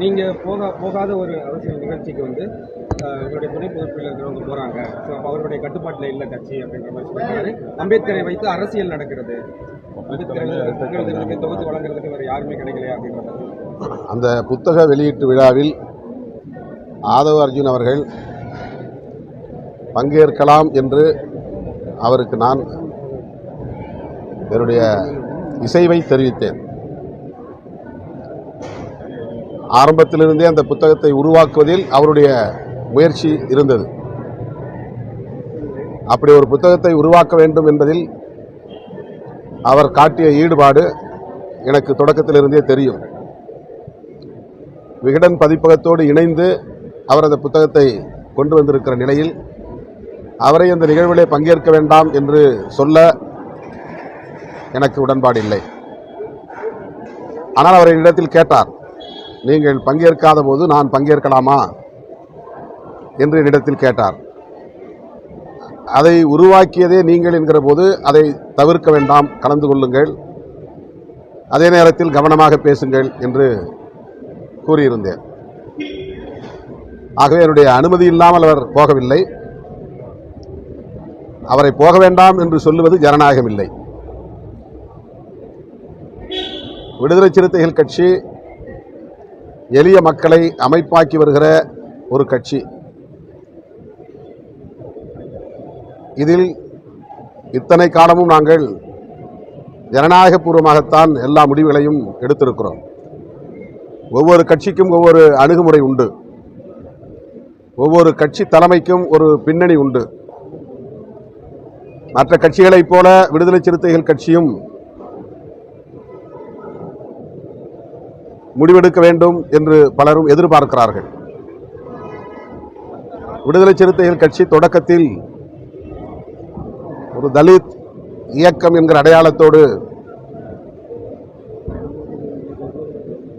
நீங்கள் போகாத ஒரு அரசியல் நிகழ்ச்சிக்கு வந்து இவருடைய துணை பொதுப்பில் இருக்கிறவங்க போகிறாங்க. ஸோ அவருடைய கட்டுப்பாட்டில் இல்லை கட்சி அப்படின்ற மாதிரி சொல்லியிருக்காரு. அம்பேத்கரை வைத்து அரசியல் நடக்கிறது, அம்பேத்கரை தொகுத்து வழங்குறதுக்கு வேறு யாருமே கிடைக்கலையா அப்படின்ற மாதிரி. அந்த புத்தக வெளியீட்டு விழாவில் ஆதவ் அர்ஜுன் அவர்கள் பங்கேற்கலாம் என்று அவருக்கு நான் என்னுடைய இசைவை தெரிவித்தேன். ஆரம்பத்திலிருந்தே அந்த புத்தகத்தை உருவாக்குவதில் அவருடைய முயற்சி இருந்தது. அப்படி ஒரு புத்தகத்தை உருவாக்க வேண்டும் என்பதில் அவர் காட்டிய ஈடுபாடு எனக்கு தொடக்கத்திலிருந்தே தெரியும். விகடன் பதிப்பகத்தோடு இணைந்து அவர் அந்த புத்தகத்தை கொண்டு வந்திருக்கிற நிலையில் அவரை அந்த நிகழ்விலே பங்கேற்க வேண்டாம் என்று சொல்ல எனக்கு உடன்பாடு இல்லை. ஆனால் அவர் என்னிடத்தில் கேட்டார், நீங்கள் பங்கேற்காத போது நான் பங்கேற்கலாமா என்று என்னிடத்தில் கேட்டார். அதை உருவாக்கியதே நீங்கள் என்கிற போது அதை தவிர்க்க வேண்டாம், கலந்து கொள்ளுங்கள், அதே நேரத்தில் கவனமாக பேசுங்கள் என்று கூறியிருந்தேன். ஆகவே என்னுடைய அனுமதி இல்லாமல் அவர் போகவில்லை. அவரை போக வேண்டாம் என்று சொல்லுவது ஜனநாயகம் இல்லை. விடுதலை சிறுத்தைகள் கட்சி எளிய மக்களை அமைப்பாக்கி வருகிற ஒரு கட்சி. இதில் இத்தனை காலமும் நாங்கள் ஜனநாயகபூர்வமாகத்தான் எல்லா முடிவுகளையும் எடுத்திருக்கிறோம். ஒவ்வொரு கட்சிக்கும் ஒவ்வொரு அணுகுமுறை உண்டு, ஒவ்வொரு கட்சி தலைமைக்கும் ஒரு பின்னணி உண்டு. மற்ற கட்சிகளைப் போல விடுதலை சிறுத்தைகள் கட்சியும் முடிவெடுக்க வேண்டும் என்று பலரும் எதிர்பார்க்கிறார்கள். விடுதலை சிறுத்தைகள் கட்சி தொடக்கத்தில் ஒரு தலித் இயக்கம் என்கிற அடையாளத்தோடு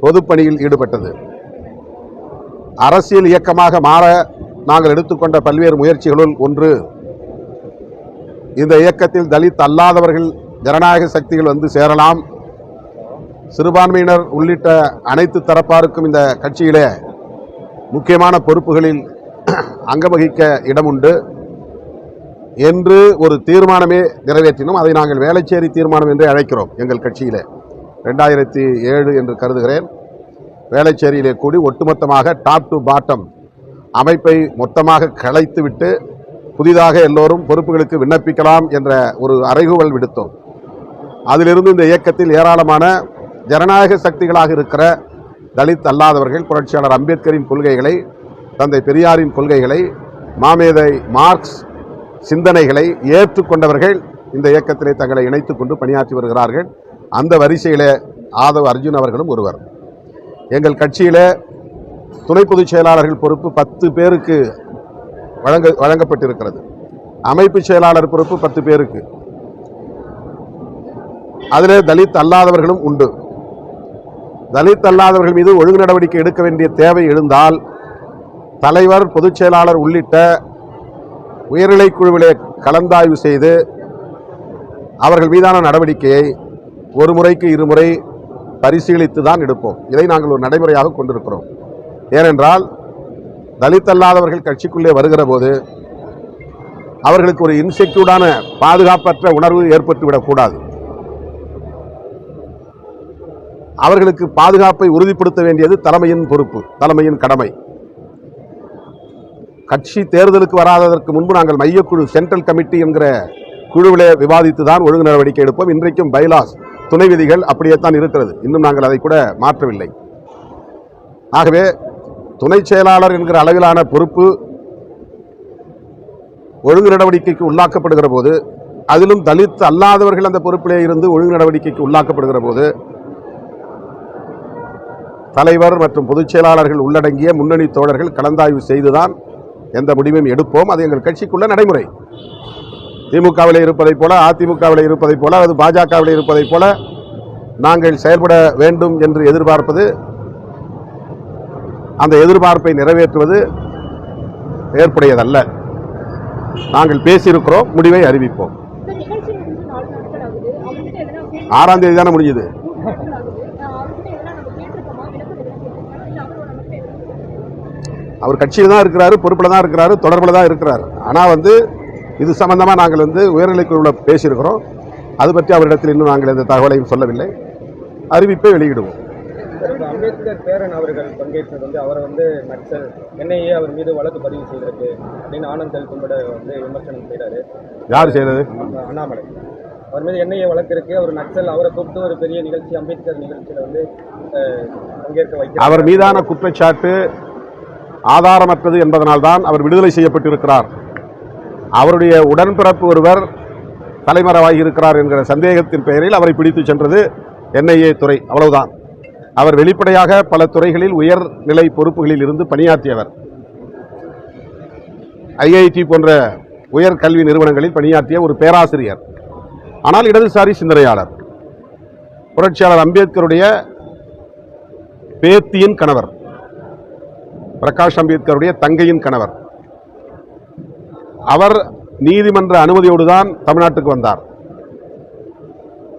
பொதுப்பணியில் ஈடுபட்டது. அரசியல் இயக்கமாக மாற நாங்கள் எடுத்துக்கொண்ட பல்வேறு முயற்சிகளுள் ஒன்று, இந்த இயக்கத்தில் தலித் அல்லாதவர்கள் ஜனநாயக சக்திகள் வந்து சேரலாம், சிறுபான்மையினர் உள்ளிட்ட அனைத்து தரப்பாருக்கும் இந்த கட்சியிலே முக்கியமான பொறுப்புகளில் அங்கம் வகிக்க இடம் உண்டு என்று ஒரு தீர்மானமே நிறைவேற்றினோம். அதை நாங்கள் வேளச்சேரி தீர்மானம் என்றே அழைக்கிறோம். எங்கள் கட்சியிலே 2007 என்று கருதுகிறேன், வேளச்சேரியிலே கூடி ஒட்டுமொத்தமாக டாப் டு பாட்டம் அமைப்பை மொத்தமாக கலைத்துவிட்டு புதிதாக எல்லோரும் பொறுப்புகளுக்கு விண்ணப்பிக்கலாம் என்ற ஒரு அறைகூவல் விடுத்தோம். அதிலிருந்து இந்த இயக்கத்தில் ஏராளமான ஜனநாயக சக்திகளாக இருக்கிற தலித் அல்லாதவர்கள் புரட்சியாளர் அம்பேத்கரின் கொள்கைகளை, தந்தை பெரியாரின் கொள்கைகளை, மாமேதை மார்க்ஸ் சிந்தனைகளை ஏற்றுக்கொண்டவர்கள் இந்த இயக்கத்திலே தங்களை இணைத்துக் கொண்டு பணியாற்றி வருகிறார்கள். அந்த வரிசையிலே ஆதவ் அர்ஜுன் அவர்களும் ஒருவர். எங்கள் கட்சியிலே துணை பொதுச் செயலாளர்கள் பொறுப்பு 10 பேருக்கு வழங்கப்பட்டிருக்கிறது. அமைப்பு செயலாளர் பொறுப்பு 10 பேருக்கு. அதிலே தலித் அல்லாதவர்களும் உண்டு. தலித் அல்லாதவர்கள் மீது ஒழுங்கு நடவடிக்கை எடுக்க வேண்டிய தேவை எழுந்தால் தலைவர், பொதுச் செயலாளர் உள்ளிட்ட உயர்நிலைக் குழுவிலே கலந்தாய்வு செய்து அவர்கள் மீதான நடவடிக்கையை ஒரு முறைக்கு இருமுறை பரிசீலித்து தான் எடுப்போம். இதை நாங்கள் ஒரு நடைமுறையாக கொண்டிருக்கிறோம். ஏனென்றால் தலித் அல்லாதவர்கள் கட்சிக்குள்ளே வருகிற போது அவர்களுக்கு ஒரு இன்செக்யூர்டான பாதுகாப்பற்ற உணர்வு ஏற்பட்டுவிடக்கூடாது. அவர்களுக்கு பாதுகாப்பை உறுதிப்படுத்த வேண்டியது தலைமையின் பொறுப்பு, தலைமையின் கடமை. கட்சி தேர்தலுக்கு வராததற்கு முன்பு நாங்கள் மையக்குழு, சென்ட்ரல் கமிட்டி என்கிற குழுவிலே விவாதித்து தான் ஒழுங்கு நடவடிக்கை எடுப்போம். இன்றைக்கும் பைலாஸ், துணை விதிகள் அப்படியே தான் இருக்கிறது. இன்னும் நாங்கள் அதை கூட மாற்றவில்லை. ஆகவே துணை செயலாளர் என்கிற அளவிலான பொறுப்பு ஒழுங்கு நடவடிக்கைக்கு உள்ளாக்கப்படுகிற போது, அதிலும் தலித் அல்லாதவர்கள் அந்த பொறுப்பிலே இருந்து ஒழுங்கு நடவடிக்கைக்கு உள்ளாக்கப்படுகிற போது தலைவர் மற்றும் பொதுச் செயலாளர்கள் உள்ளடங்கிய முன்னணி தோழர்கள் கலந்தாய்வு செய்துதான் எந்த முடிவையும் எடுப்போம். அது எங்கள் கட்சிக்குள்ள நடைமுறை. திமுகவில் இருப்பதைப் போல, அதிமுகவில் இருப்பதைப் போல, அது பாஜகவில் இருப்பதைப் போல நாங்கள் செயல்பட வேண்டும் என்று எதிர்பார்ப்பது, அந்த எதிர்பார்ப்பை நிறைவேற்றுவது ஏற்புடையதல்ல. நாங்கள் பேசியிருக்கிறோம், முடிவை அறிவிப்போம். 6ஆம் தேதி தானே முடிஞ்சது. அவர் கட்சியில் தான் இருக்கிறாரு, பொறுப்பில் தான் இருக்கிறாரு, தொடர்பில் தான் இருக்கிறார். ஆனால் இது சம்பந்தமாக நாங்கள் உயர்நிலைக்குழுல பேசியிருக்கிறோம். அது பற்றி அவரிடத்தில் இன்னும் நாங்கள் எந்த தகவலையும் சொல்லவில்லை. அறிவிப்பை வெளியிடுவோம். அம்பேத்கர் பேரன் அவர்கள் பங்கேற்றது அவரை நக்சல் என்ஐஏ அவர் மீது வழக்கு பதிவு செய்திருக்கு அப்படின்னு ஆனந்த் கும்பட விமர்சனம் செய்யறாரு. யார் செய்யறது? அண்ணாமலை. அவர் மீது என்ஐஏ வழக்கு இருக்கு. அவர் நக்சல், அவரை கூப்பிட்டு ஒரு பெரிய நிகழ்ச்சி, அம்பேத்கர் நிகழ்ச்சியில பங்கேற்க வைக்க. அவர் மீதான குற்றச்சாட்டு ஆதாரமற்றது என்பதனால்தான் அவர் விடுதலை செய்யப்பட்டிருக்கிறார். அவருடைய உடன்பிறப்பு ஒருவர் தலைமறைவாகி இருக்கிறார் என்கிற சந்தேகத்தின் பெயரில் அவரை பிடித்து சென்றது என்ஐஏ துறை, அவ்வளவுதான். அவர் வெளிப்படையாக பல துறைகளில் உயர்நிலை பொறுப்புகளில் இருந்து பணியாற்றியவர். ஐஐடி போன்ற உயர்கல்வி நிறுவனங்களில் பணியாற்றிய ஒரு பேராசிரியர். ஆனால் இடதுசாரி சிந்தனையாளர். புரட்சியாளர் அம்பேத்கருடைய பேத்தியின் கணவர், பிரகாஷ் அம்பேத்கருடைய தங்கையின் கணவர். அவர் நீதிமன்ற அனுமதியோடு தான் தமிழ்நாட்டுக்கு வந்தார்.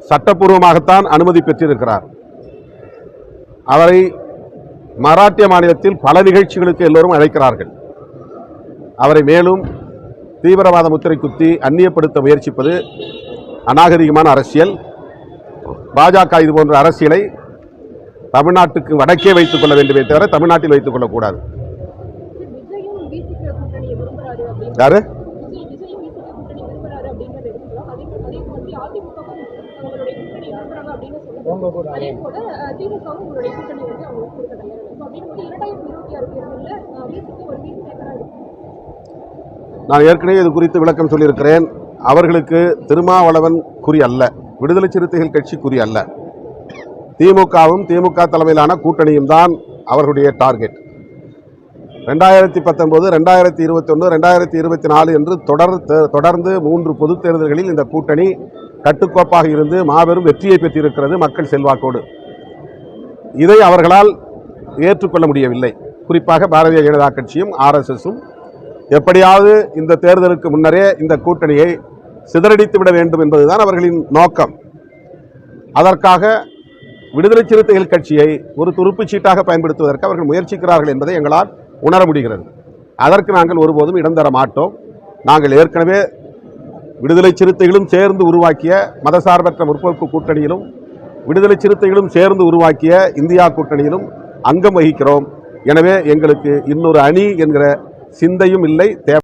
சட்டப்பூர்வமாகத்தான் அனுமதி பெற்றிருக்கிறார். அவரை மராட்டிய மாநிலத்தில் பல நிகழ்ச்சிகளுக்கு எல்லோரும் அழைக்கிறார்கள். அவரை மேலும் தீவிரவாத முத்திரை குத்தி அந்நியப்படுத்த முயற்சிப்பது அநாகரிகமான அரசியல். பாஜக இது போன்ற அரசியலை தமிழ்நாட்டுக்கு வடக்கே வைத்துக் கொள்ள வேண்டுமே தவிர தமிழ்நாட்டில் வைத்துக் கொள்ளக்கூடாது. யாரு? நான் ஏற்கனவே இது குறித்து விளக்கம் சொல்லியிருக்கிறேன். அவர்களுக்கு திருமாவளவன் குறி அல்ல, விடுதலை சிறுத்தைகள் கட்சி குறி அல்ல. திமுகவும் திமுக தலைமையிலான கூட்டணியும் தான் அவர்களுடைய டார்கெட். 2019, 2021, 2024 என்று தொடர்ந்து 3 பொதுத் தேர்தல்களில் இந்த கூட்டணி கட்டுக்கோப்பாக இருந்து மாபெரும் வெற்றியை பெற்றிருக்கிறது மக்கள் செல்வாக்கோடு. இதை அவர்களால் ஏற்றுக்கொள்ள முடியவில்லை. குறிப்பாக பாரதிய ஜனதா கட்சியும் RSSம் எப்படியாவது இந்த தேர்தலுக்கு முன்னரே இந்த கூட்டணியை சிதறடித்து விட வேண்டும் என்பதுதான் அவர்களின் நோக்கம். அதற்காக விடுதலை சிறுத்தைகள் கட்சியை ஒரு துருப்புச் சீட்டாக பயன்படுத்துவதற்கு அவர்கள் முயற்சிக்கிறார்கள் என்பதை எங்களால் உணர முடிகிறது. அதற்கு நாங்கள் ஒருபோதும் இடம் தர மாட்டோம். நாங்கள் ஏற்கனவே விடுதலை சிறுத்தைகளும் சேர்ந்து உருவாக்கிய மதசார்பற்ற முற்போக்கு கூட்டணியிலும் விடுதலை சிறுத்தைகளும் சேர்ந்து உருவாக்கிய இந்தியா கூட்டணியிலும் அங்கம் வகிக்கிறோம். எனவே எங்களுக்கு இன்னொரு அணி என்கிற சிந்தையும் இல்லை, தேவை